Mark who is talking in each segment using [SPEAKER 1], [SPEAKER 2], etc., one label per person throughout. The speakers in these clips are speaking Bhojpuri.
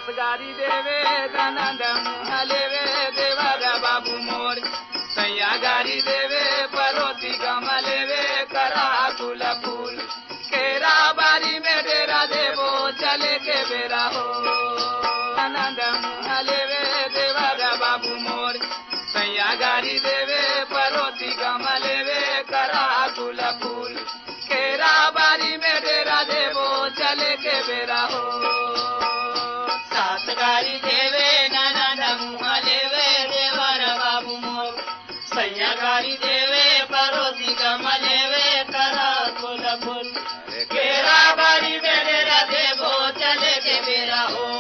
[SPEAKER 1] सास गारी देवे ननद मुँह लेवे देवर बाबू मोर सैया गारी देवे परोती गम लेवे करा कुल फूल केरा बारी में डेरा देवो चले के बेरा हो ननद मुँह लेवे देवर बाबू मोर सैया गारी देवे परोती गम लेवे करा कुल फूल केरा बारी में डेरा देवो चले के बेरा हो
[SPEAKER 2] सास गारी देवे ननद मुँह लेवे देवर बाबू मोर सैया गारी देवे परोसी गम लेवे करा कुल फूल केरा बारी में डेरा देवो चले के बेरा हो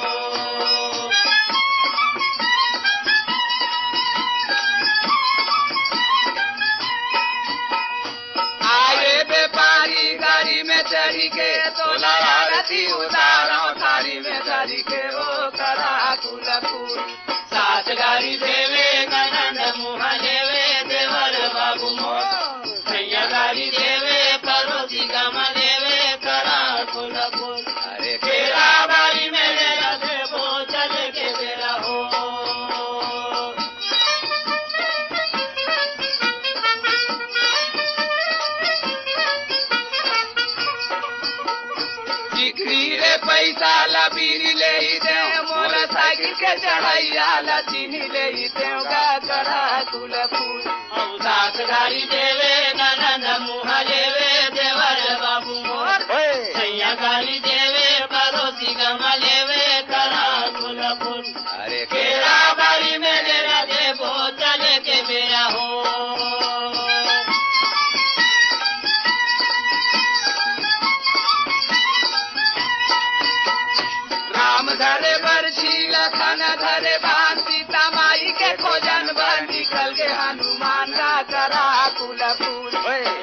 [SPEAKER 1] आए व्यापारी गाड़ी में चढ़ी के तोला आरती उतारो थारी में धरी के वो करा कुल फूल
[SPEAKER 2] सास गारी देवे ननद मुँह लेवे देवर बाबू मोर सैया गारी देवे परोसी गम लेवे करा कुल फूल
[SPEAKER 1] अरे
[SPEAKER 2] केरा बारी में डेरा देवो चले के बेरा हो
[SPEAKER 1] बिक्री रे पैसा ला बीरी ले ही दे मोटर साइकिल के चढ़ैया ला चीनी ले ही दे करा कुल फूल
[SPEAKER 2] सास गारी देवे ननद मुँह लेवे देवर बाबू मोर सैया गारी देवे परोसी गम लेवे करा कुल फूल
[SPEAKER 1] अरे
[SPEAKER 2] केरा बारी में डेरा देवो चले के बेरा हो
[SPEAKER 1] राम धरे बरछी लखन धरे भान सीता माई के खोजन बर निकल के हनुमान का करा कुल फूल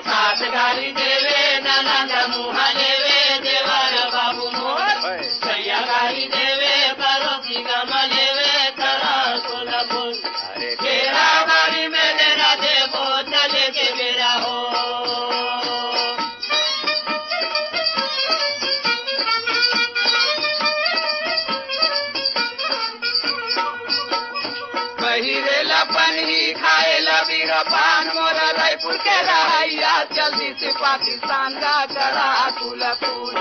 [SPEAKER 2] सास गारी देवे ननद मुँह लेवे देवर बाबू मोर सैया गारी देवे परोसी गम लेवे करा कुल फूल
[SPEAKER 1] अरे
[SPEAKER 2] केरा बारी में डेरा देवो चले के बेरा हो
[SPEAKER 1] पहिरे लपन ही खाए लबीर पान मोरा रायपुर के रहाइया जल्दी से पाकिस्तान का करा कुल फूल